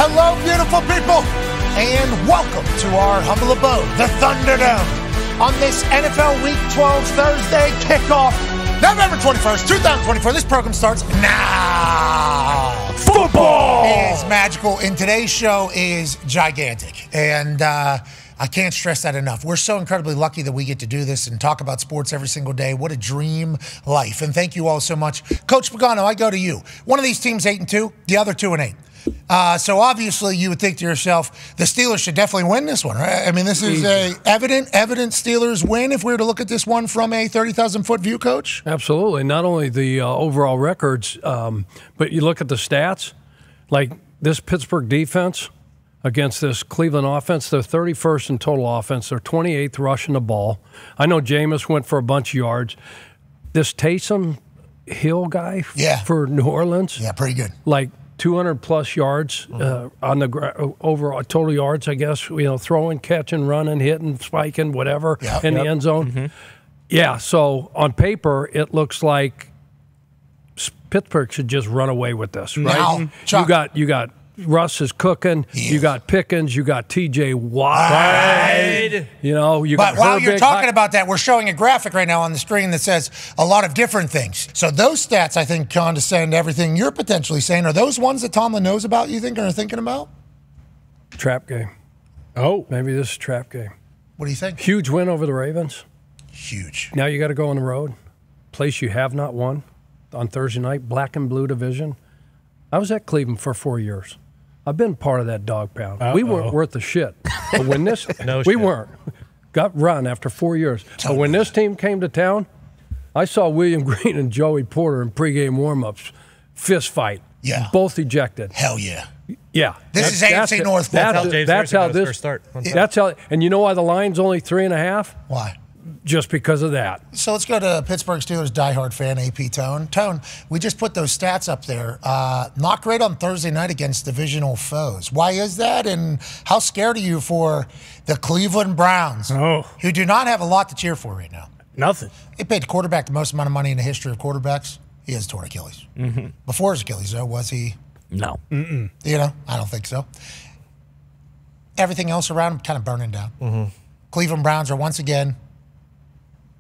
Hello, beautiful people, and welcome to our humble abode, the Thunderdome, on this NFL Week 12 Thursday kickoff, November 21st, 2024. This program starts now. Football is magical, and today's show is gigantic, and I can't stress that enough. We're so incredibly lucky that we get to do this and talk about sports every single day. What a dream life, and thank you all so much. Coach Pagano, I go to you. One of these teams 8-2, the other 2-8. So obviously you would think to yourself, the Steelers should definitely win this one, right? I mean, this is a evident Steelers win if we were to look at this one from a 30,000-foot view, Coach? Absolutely. Not only the overall records, but you look at the stats, like this Pittsburgh defense against this Cleveland offense, they're 31st in total offense. They're 28th rushing the ball. I know Jameis went for a bunch of yards. This Taysom Hill guy for New Orleans. Yeah, pretty good. Like 200-plus yards on the overall total yards, I guess, throwing, catching, running, hitting, spiking, whatever, in the end zone. Mm-hmm. Yeah, so on paper, it looks like Pittsburgh should just run away with this, right? Now, you got Russ is cooking. Yes. You got Pickens. You got T.J. Watt. Right. You got But while Herbig. you're talking about that, we're showing a graphic right now on the screen that says a lot of different things. So those stats, I think, condescend everything you're potentially saying. Are those ones that Tomlin knows about, you think, or are thinking about? Trap game. Oh. Maybe this is a trap game. What do you think? Huge win over the Ravens. Huge. Now you got to go on the road. Place you have not won on Thursday night, black and blue division. I was at Cleveland for 4 years. I've been part of that dog pound. We weren't worth the shit. But when this, we weren't. Got run after 4 years. But when this team came to town, I saw William Green and Joey Porter in pregame warm-ups, fist fight. Yeah. Both ejected. Hell yeah. Yeah. This is AFC North football. That's how this first start. That's how. And you know why the line's only 3.5? Why? Just because of that. So let's go to Pittsburgh Steelers diehard fan AP Tone. Tone, we just put those stats up there. Not great on Thursday night against divisional foes. Why is that? And how scared are you for the Cleveland Browns, who do not have a lot to cheer for right now? Nothing. They paid the quarterback the most amount of money in the history of quarterbacks. He has torn Achilles. Mm-hmm. Before his Achilles, though, was he? No. I don't think so. Everything else around him kind of burning down. Mm-hmm. Cleveland Browns are once again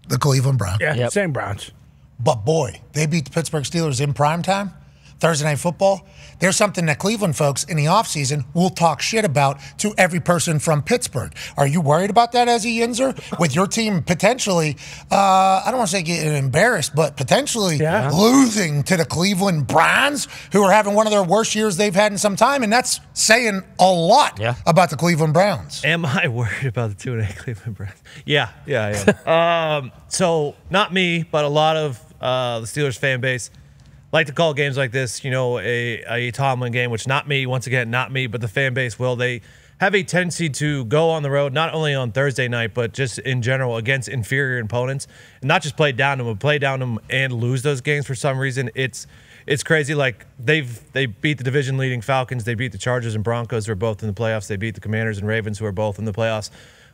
the Cleveland Browns. Yeah, same Browns. But boy, they beat the Pittsburgh Steelers in primetime, Thursday Night Football. There's something that Cleveland folks in the offseason will talk shit about to every person from Pittsburgh. Are you worried about that as a Yinzer? With your team potentially, I don't want to say getting embarrassed, but potentially losing to the Cleveland Browns, who are having one of their worst years they've had in some time, and that's saying a lot about the Cleveland Browns. Am I worried about the 2-8 Cleveland Browns? Yeah, I am. So not me, but a lot of the Steelers fan base like to call games like this, a Tomlin game, which not me, once again, not me, but the fan base will. They have a tendency to go on the road, not only on Thursday night, but just in general against inferior opponents, and not just play down to them, but play down to them and lose those games for some reason. It's crazy. Like they beat the division leading Falcons, they beat the Chargers and Broncos, who are both in the playoffs. They beat the Commanders and Ravens, who are both in the playoffs.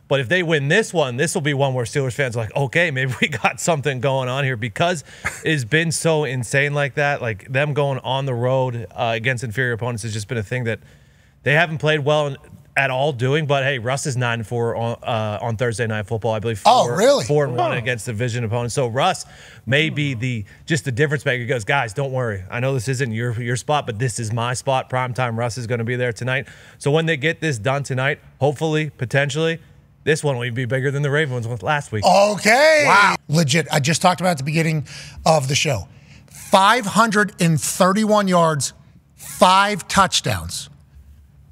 But if they win this one, this will be one where Steelers fans are like, okay, maybe we got something going on here, because it's been so insane like that. Like them going on the road against inferior opponents has just been a thing that they haven't played well at all doing. But hey, Russ is 9-4 on Thursday Night Football. I believe 4-1 against division opponents. So Russ may be the difference maker. He goes, guys, don't worry. I know this isn't your spot, but this is my spot. Primetime Russ is going to be there tonight. So when they get this done tonight, hopefully, potentially, this one will be bigger than the Ravens one last week. Okay. Wow. Legit. I just talked about at the beginning of the show. 531 yards, 5 touchdowns.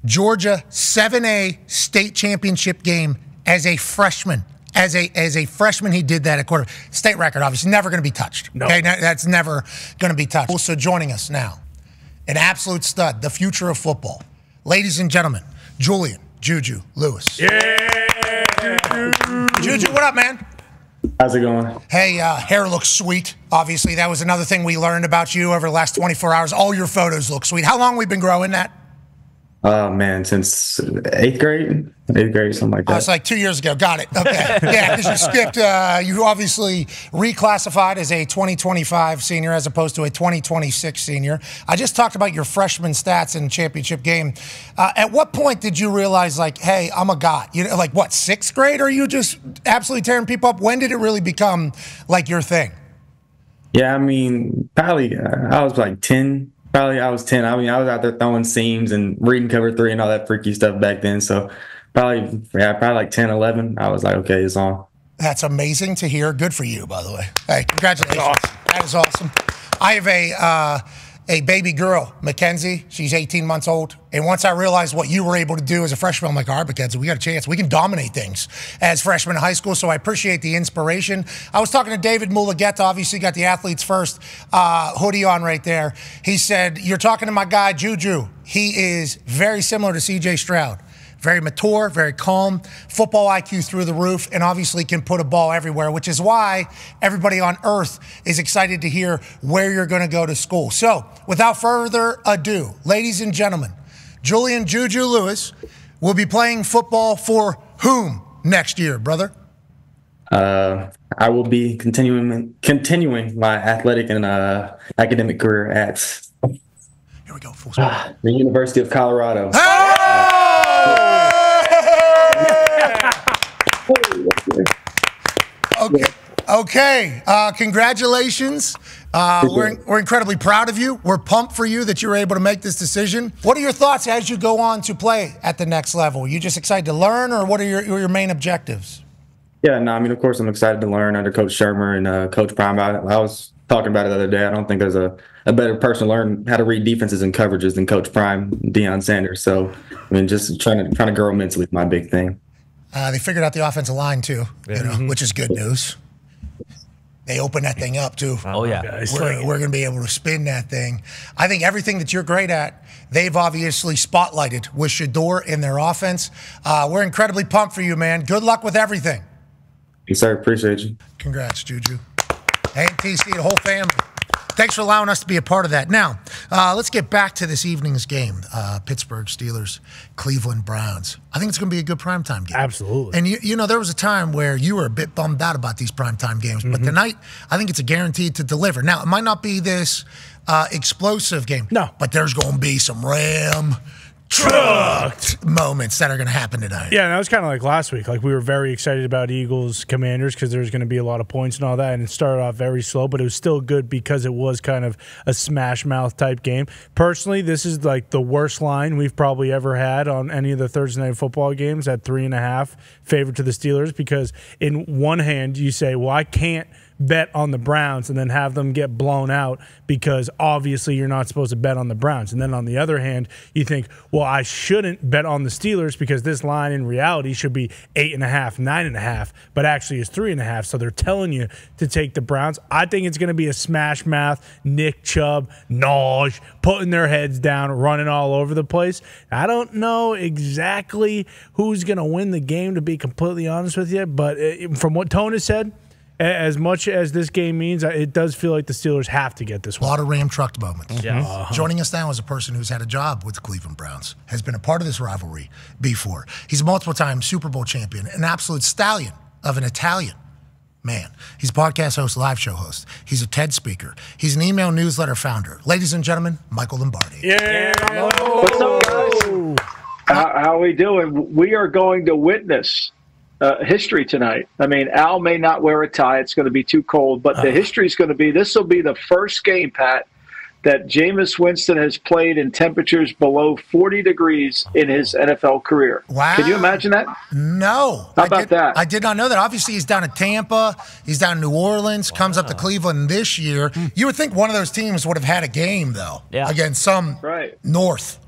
Georgia 7A state championship game as a freshman. As a freshman, he did that at quarter. State record, obviously, never going to be touched. No. Okay, that's never going to be touched. Also joining us now, an absolute stud, the future of football. Ladies and gentlemen, Julian JuJu Lewis. Yeah. JuJu, what up, man? How's it going? Hey, hair looks sweet. Obviously, that was another thing we learned about you over the last 24 hours. All your photos look sweet. How long have we been growing that? Oh, man, since eighth grade, something like that. It's like 2 years ago. Got it. Okay. Yeah, because you skipped, you obviously reclassified as a 2025 senior as opposed to a 2026 senior. I just talked about your freshman stats in the championship game. At what point did you realize, like, hey, I'm a god? You know, like, what, sixth grade? Or are you just absolutely tearing people up? When did it really become, like, your thing? Yeah, I mean, probably I was like 10. Probably I was 10. I mean, I was out there throwing seams and reading cover 3 and all that freaky stuff back then. So probably like 10, 11. I was like, okay, it's on. That's amazing to hear. Good for you, by the way. Hey, congratulations. That is awesome. I have a baby girl, Mackenzie. She's 18 months old. And once I realized what you were able to do as a freshman, I'm like, all right, Mackenzie, we got a chance. We can dominate things as freshmen in high school, so I appreciate the inspiration. I was talking to David Mulugeta, obviously got the Athletes First hoodie on right there. He said, you're talking to my guy, JuJu. He is very similar to C.J. Stroud. Very mature, very calm, football IQ through the roof, and obviously can put a ball everywhere, which is why everybody on earth is excited to hear where you're going to go to school. So, without further ado, ladies and gentlemen, Julian JuJu Lewis will be playing football for whom next year, brother? I will be continuing my athletic and academic career at Here we go, full speed. the University of Colorado. Okay. Congratulations. We're incredibly proud of you. We're pumped for you that you were able to make this decision. What are your thoughts as you go on to play at the next level? Are you just excited to learn, or what are your main objectives? Yeah, no, I mean, of course, I'm excited to learn under Coach Shermer and Coach Prime. I was talking about it the other day. I don't think there's a better person to learn how to read defenses and coverages than Coach Prime, Deion Sanders. So, I mean, just trying to grow mentally is my big thing. They figured out the offensive line, too, which is good news. They open that thing up, too. Oh, yeah. We're going to be able to spin that thing. I think everything that you're great at, they've obviously spotlighted with Shador in their offense. We're incredibly pumped for you, man. Good luck with everything. Yes, sir. Appreciate you. Congrats, JuJu. And TC, the whole family. Thanks for allowing us to be a part of that. Now, let's get back to this evening's game. Pittsburgh Steelers, Cleveland Browns. I think it's going to be a good primetime game. Absolutely. And, you know, there was a time where you were a bit bummed out about these primetime games. But tonight, I think it's a guaranteed to deliver. Now, it might not be this explosive game. No. But there's going to be some Ram truck moments that are going to happen tonight. Yeah, and that was kind of like last week. Like, we were very excited about Eagles Commanders because there's going to be a lot of points and all that, and it started off very slow, but it was still good because it was kind of a smash mouth type game. Personally, this is like the worst line we've probably ever had on any of the Thursday night football games at 3.5 favorite to the Steelers, because in one hand you say, well, I can't bet on the Browns and then have them get blown out because obviously you're not supposed to bet on the Browns. And then on the other hand, you think, well, I shouldn't bet on the Steelers because this line in reality should be 8.5, 9.5, but actually is 3.5. So they're telling you to take the Browns. I think it's going to be a smash mouth, Nick Chubb, Naj, putting their heads down, running all over the place. I don't know exactly who's going to win the game, to be completely honest with you, but from what Tone has said, as much as this game means, it does feel like the Steelers have to get this one. A lot of Ram truck moments. Yeah. Joining us now is a person who's had a job with the Cleveland Browns, has been a part of this rivalry before. He's a multiple-time Super Bowl champion, an absolute stallion of an Italian man. He's a podcast host, live show host. He's a TED speaker. He's an email newsletter founder. Ladies and gentlemen, Michael Lombardi. Yeah. What's up, guys? How are we doing? We are going to witness history tonight. I mean, Al may not wear a tie. It's going to be too cold. But the history is going to be, this will be the first game, Pat, that Jameis Winston has played in temperatures below 40 degrees in his NFL career. Wow. Can you imagine that? No. How about that? I did not know that. Obviously, he's down at Tampa. He's down in New Orleans, comes up to Cleveland this year. You would think one of those teams would have had a game, though, against some North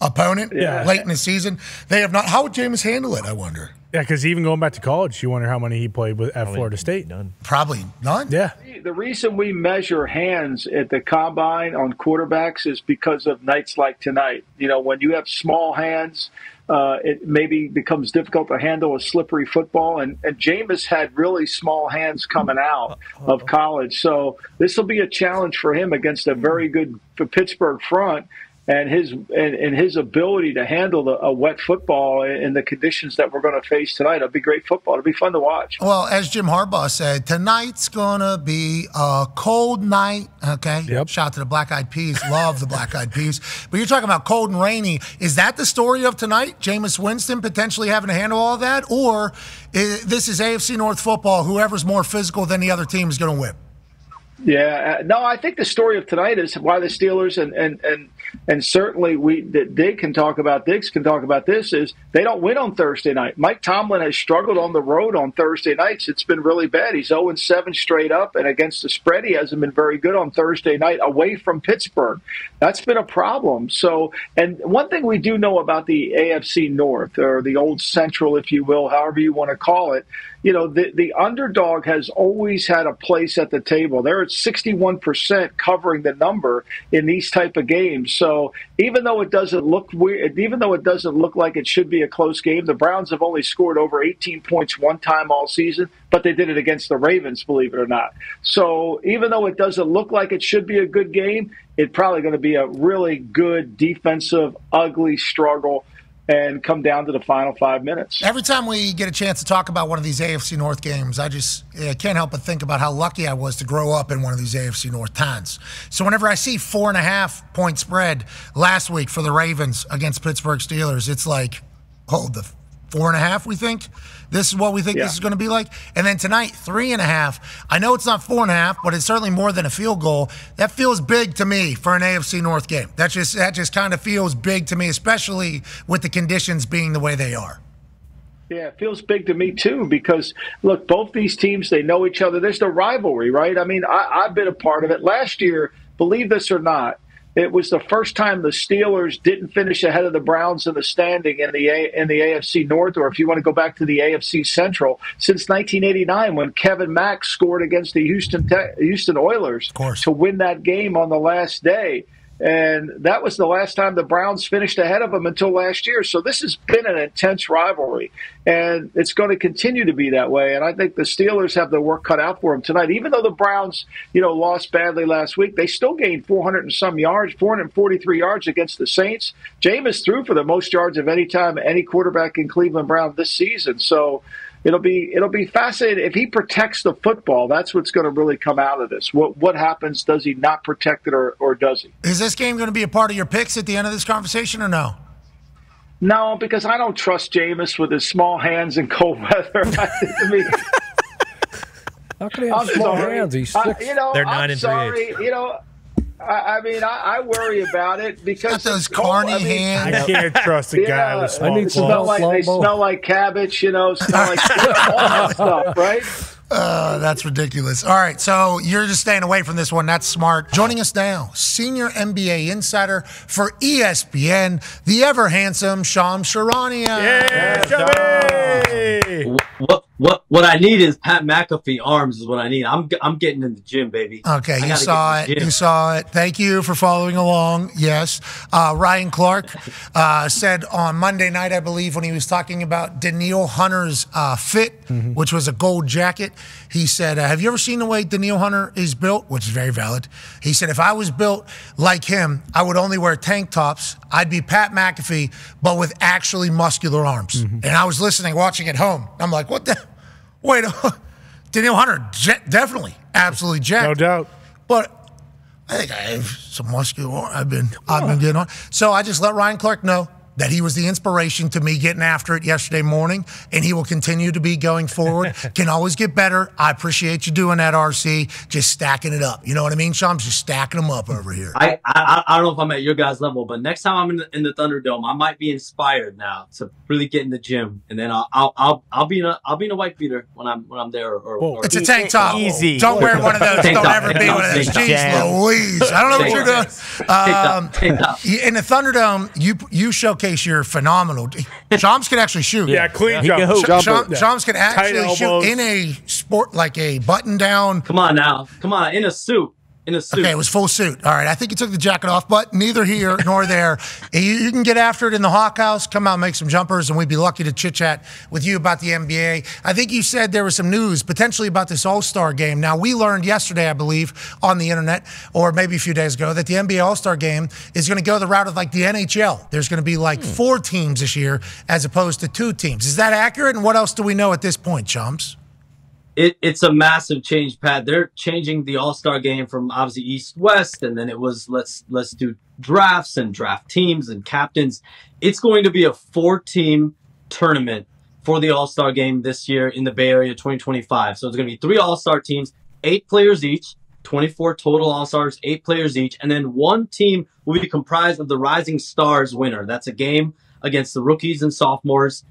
opponent late in the season. They have not. How would Jameis handle it, I wonder? Yeah, because even going back to college, you wonder how many he played with at Florida State. None. Probably none. Yeah. The reason we measure hands at the combine on quarterbacks is because of nights like tonight. You know, when you have small hands, it maybe becomes difficult to handle a slippery football. And Jameis had really small hands coming out of college. So this will be a challenge for him against a very good Pittsburgh front. and his ability to handle a wet football in the conditions that we're going to face tonight. It'll be great football. It'll be fun to watch. Well, as Jim Harbaugh said, tonight's going to be a cold night. Okay. Yep. Shout out to the Black Eyed Peas. Love the Black Eyed Peas. But you're talking about cold and rainy. Is that the story of tonight? Jameis Winston potentially having to handle all that? Or this is AFC North football. Whoever's more physical than the other team is going to win? Yeah, no, I think the story of tonight is why the Steelers and certainly Diggs can talk about this is they don't win on Thursday night. Mike Tomlin has struggled on the road on Thursday nights. It's been really bad. He's 0-7 straight up, and against the spread, he hasn't been very good on Thursday night away from Pittsburgh. That's been a problem. So, and one thing we do know about the AFC North, or the old Central, if you will, however you want to call it, you know, the underdog has always had a place at the table. They're at 61% covering the number in these type of games. So even though it doesn't look weird, even though it doesn't look like it should be a close game, the Browns have only scored over 18 points one time all season, but they did it against the Ravens, believe it or not. So even though it doesn't look like it should be a good game, it's probably going to be a really good defensive, ugly struggle and come down to the final 5 minutes. Every time we get a chance to talk about one of these AFC North games, I can't help but think about how lucky I was to grow up in one of these AFC North towns. So whenever I see 4.5 point spread last week for the Ravens against Pittsburgh Steelers, it's like, oh, the 4.5 we think? This is what we think this is going to be like? And then tonight, 3.5. I know it's not 4.5, but it's certainly more than a field goal. That feels big to me for an AFC North game. That just kind of feels big to me, especially with the conditions being the way they are. Yeah, it feels big to me, too, because, look, both these teams, they know each other. There's the rivalry, right? I mean, I've been a part of it. Last year, believe this or not, it was the first time the Steelers didn't finish ahead of the Browns in the standing in the AFC North, or if you want to go back to the AFC Central, since 1989 when Kevin Mack scored against the Houston Oilers to win that game on the last day. And that was the last time the Browns finished ahead of them until last year. So this has been an intense rivalry, and it's going to continue to be that way. And I think the Steelers have their work cut out for them tonight. Even though the Browns, lost badly last week, they still gained 400 and some yards, 443 yards against the Saints. Jameis threw for the most yards of any time any quarterback in Cleveland Brown this season. So it'll be fascinating. If he protects the football, that's what's going to really come out of this. What happens? Does he not protect it, or does he? Is this game going to be a part of your picks at the end of this conversation, or no? No, because I don't trust Jameis with his small hands in cold weather. I mean, how can he have small hands? He's 6. They're 9 and 3/8. I worry about it because those carny hands. I can't trust a guy with small They smell like cabbage, smell like all that stuff, right? That's ridiculous. All right, so you're just staying away from this one. That's smart. Joining us now, senior NBA insider for ESPN, the ever-handsome Charania. Yeah, What I need is Pat McAfee arms is what I need. I'm getting in the gym, baby. Okay, you saw it. You saw it. Thank you for following along. Yes. Ryan Clark said on Monday night, I believe, when he was talking about Danielle Hunter's fit, which was a gold jacket, he said, have you ever seen the way Danielle Hunter is built? Which is very valid. He said, if I was built like him, I would only wear tank tops. I'd be Pat McAfee, but with actually muscular arms. And I was watching at home. I'm like, what the? Wait, Danielle Hunter, definitely, absolutely jacked. No doubt. But I think I have some muscular. I've been getting on. So I just let Ryan Clark know that he was the inspiration to me getting after it yesterday morning, and he will continue to be going forward. Can always get better. I appreciate you doing that, RC. Just stacking it up. You know what I mean, Sean? Just stacking them up over here. I don't know if I'm at your guys' level, but next time I'm in the Thunderdome, I might be inspired now to really get in the gym, and then I'll be in a white beater when I'm there. Or it's a tank top. Easy. Don't wear one of those. Don't ever be one of those. Jeez Louise. I don't know what you're doing. In the Thunderdome, you showcase you're phenomenal. Shams can actually shoot. Yeah, clean jump. Shams can actually shoot in a sport like a button down. Come on, in a suit. in a suit. Okay, it was full suit. All right, I think he took the jacket off, but neither here nor there. You can get after it in the Hawk House. Come out, make some jumpers, and we'd be lucky to chit-chat with you about the NBA. I think you said there was some news potentially about this All-Star game. Now, we learned yesterday, I believe, on the internet, or maybe a few days ago, that the NBA All-Star game is going to go the route of like the NHL. There's going to be like 4 teams this year as opposed to 2 teams. Is that accurate? And what else do we know at this point, chums? It's a massive change, Pat. They're changing the All-Star game from obviously East-West, and then it was let's do drafts and draft teams and captains. It's going to be a 4-team tournament for the All-Star game this year in the Bay Area 2025. So it's going to be 3 All-Star teams, 8 players each, 24 total All-Stars, 8 players each, and then 1 team will be comprised of the Rising Stars winner. That's a game against the rookies and sophomores,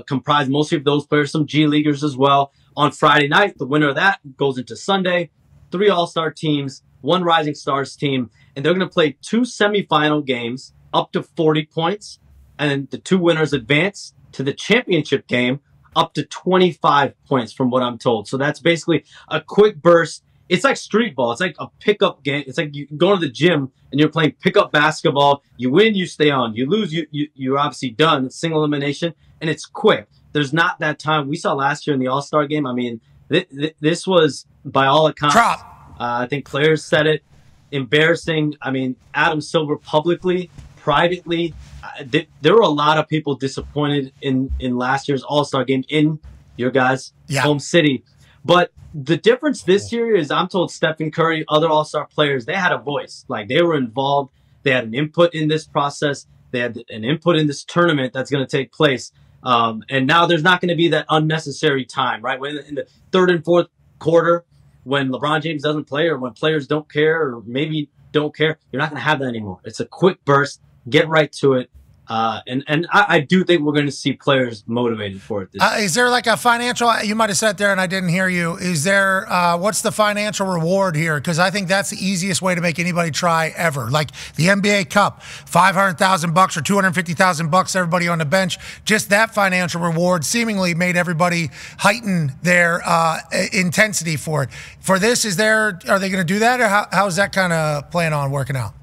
comprised mostly of those players, some G Leaguers as well. On Friday night, the winner of that goes into Sunday. 3 All-Star teams, 1 Rising Stars team, and they're going to play 2 semifinal games up to 40 points, and then the 2 winners advance to the championship game up to 25 points from what I'm told. So that's basically a quick burst. It's like street ball. It's like a pickup game. It's like you go to the gym and you're playing pickup basketball. You win, you stay on. You lose, you're obviously done. It's single elimination, and it's quick. There's not that time. We saw last year in the All-Star game. I mean, this was, by all accounts, I think players said it, embarrassing. I mean, Adam Silver publicly, privately, there were a lot of people disappointed in last year's All-Star game in your guys' home city. But the difference this year is, I'm told Stephen Curry, other All-Star players, they had a voice. Like, they were involved. They had an input in this process. They had an input in this tournament that's going to take place. And now there's not going to be that unnecessary time, right? When in the 3rd and 4th quarter, when LeBron James doesn't play, or when players don't care, or maybe don't care, you're not going to have that anymore. It's a quick burst. Get right to it. And I do think we're going to see players motivated for it. Is there like a financial, you might have sat there and I didn't hear you. Is there, what's the financial reward here? Because I think that's the easiest way to make anybody try ever. Like the NBA Cup, $500,000 or $250,000, everybody on the bench. Just that financial reward seemingly made everybody heighten their intensity for it. For this, are they going to do that, or how's that kind of plan on working out?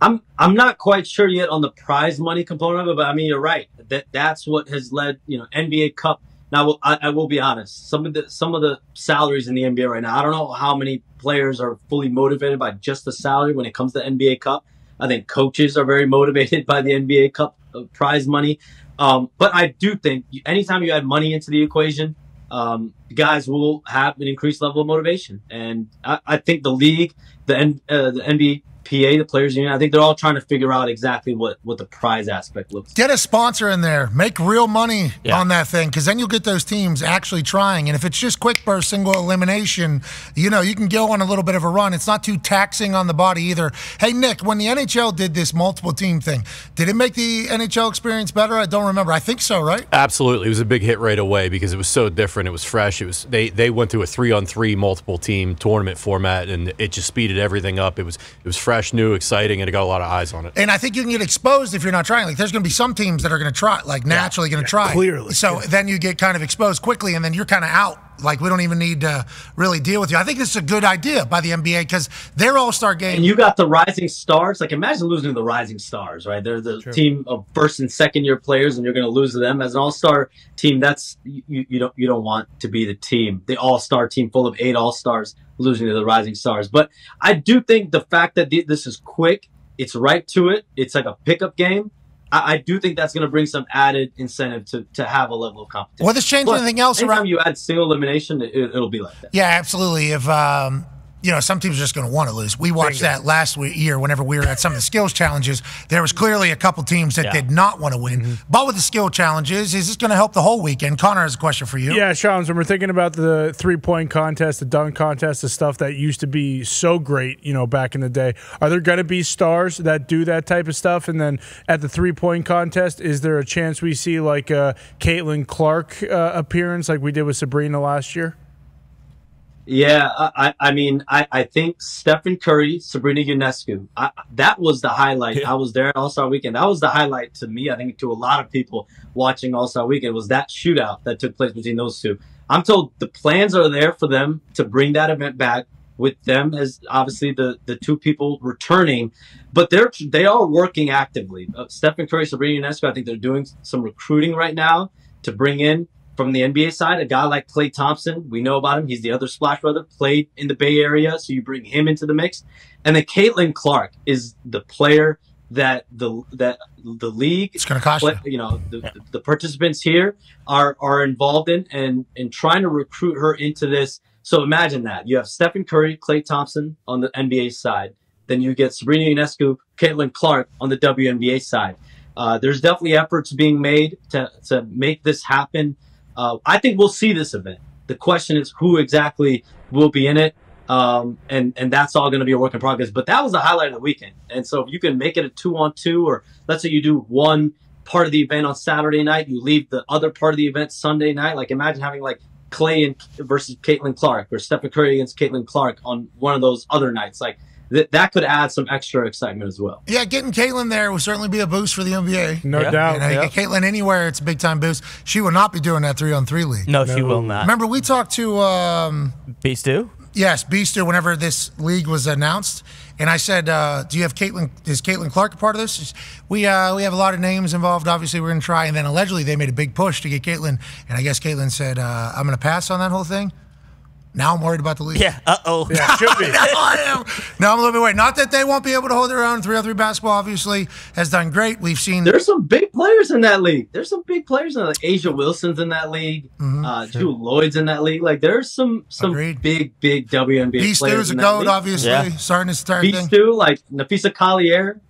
I'm not quite sure yet on the prize money component of it, but I mean, you're right. That's what has led, NBA Cup. Now, I will be honest. Some of the salaries in the NBA right now, I don't know how many players are fully motivated by just the salary when it comes to NBA Cup. I think coaches are very motivated by the NBA Cup prize money. But I do think anytime you add money into the equation, guys will have an increased level of motivation. And I think the league, the NBA, the Players Union, I think they're all trying to figure out exactly what the prize aspect looks like. Get a sponsor in there. Make real money on that thing, because then you'll get those teams actually trying. And if it's just quick burst, single elimination, you can go on a little bit of a run. It's not too taxing on the body either. Hey, Nick, when the NHL did this multiple team thing, did it make the NHL experience better? I don't remember. I think so, right? Absolutely. It was a big hit right away because it was so different. It was fresh. It was they went through a 3-on-3 multiple team tournament format, and it just speeded everything up. It was fresh, new, exciting, and it got a lot of eyes on it. And I think you can get exposed if you're not trying. Like, there's going to be some teams that are going to try, like naturally going to try. Clearly. So then you get kind of exposed quickly, and then you're kind of out. Like, we don't even need to really deal with you. I think this is a good idea by the NBA because their All-Star game. And you got the Rising Stars. Like, imagine losing to the Rising Stars, right? They're the team of first and second year players, and you're going to lose to them as an All-Star team. That's you don't want to be the team, the All-Star team full of 8 All-Stars losing to the Rising Stars. But I do think the fact that this is quick, it's right to it. It's like a pickup game. I do think that's going to bring some added incentive to have a level of competition. Will this change anything else around? Anytime you add single elimination, it'll be like that. Yeah, absolutely. If some teams are just going to want to lose. We watched that last year whenever we were at some of the skills challenges. There was clearly a couple teams that did not want to win. But with the skill challenges, is this going to help the whole weekend? Connor has a question for you. Yeah, Shams, when we're thinking about the three-point contest, the dunk contest, the stuff that used to be so great, back in the day, are there going to be stars that do that type of stuff? And then at the three-point contest, is there a chance we see like a Caitlin Clark appearance like we did with Sabrina last year? Yeah, I think Stephen Curry, Sabrina Ionescu, that was the highlight. Yeah. I was there at All-Star Weekend. That was the highlight to me, I think to a lot of people watching All-Star Weekend, was that shootout that took place between those two. I'm told the plans are there for them to bring that event back with them as obviously the two people returning, but they are working actively. Stephen Curry, Sabrina Ionescu, I think they're doing some recruiting right now to bring in from the NBA side a guy like Klay Thompson. We know about him. He's the other Splash brother, played in the Bay Area, so you bring him into the mix. And then Caitlin Clark is the player that the league, it's going to cost you know, the participants here are involved in and trying to recruit her into this. So imagine that you have Stephen Curry, Klay Thompson on the NBA side, then you get Sabrina Ionescu, Caitlin Clark on the WNBA side. There's definitely efforts being made to make this happen. I think we'll see this event. The question is who exactly will be in it. And that's all going to be a work in progress. But that was the highlight of the weekend. And so if you can make it a 2-on-2, or let's say you do one part of the event on Saturday night, you leave the other part of the event Sunday night. Like imagine having like Klay versus Caitlin Clark, or Stephen Curry against Caitlin Clark on one of those other nights. Like that could add some extra excitement as well. Yeah, getting Caitlin there will certainly be a boost for the NBA. No doubt. You know, you get Caitlin anywhere, it's a big-time boost. She will not be doing that 3-on-3 league. No, she will not. Remember, we talked to Beastu? Yes, Beastu, whenever this league was announced. And I said, do you have Caitlin? Is Caitlin Clark a part of this? We have a lot of names involved. Obviously, we're going to try. And then allegedly, they made a big push to get Caitlin. And I guess Caitlin said, I'm going to pass on that whole thing. Now I'm worried about the league. Yeah, uh-oh. Yeah, should be. Now I am. Now I'm a little bit worried. Not that they won't be able to hold their own. 3-on-3 basketball, obviously, has done great. We've seen... There's some big players in that league. There's some big players in that league. Asia Wilson's in that league. Drew Lloyd's in that league. Like, there's some big WNBA players Beastu's a goat, obviously. Starting his third thing. Beastu, like Nafisa Collier.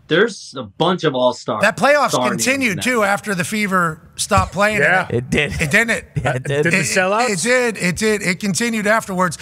There's a bunch of all-stars. That playoffs continued, too, after the Fever stopped playing. Yeah. It did. It didn't. Yeah, it did. Did it sell out? It did. It did. It continued afterwards.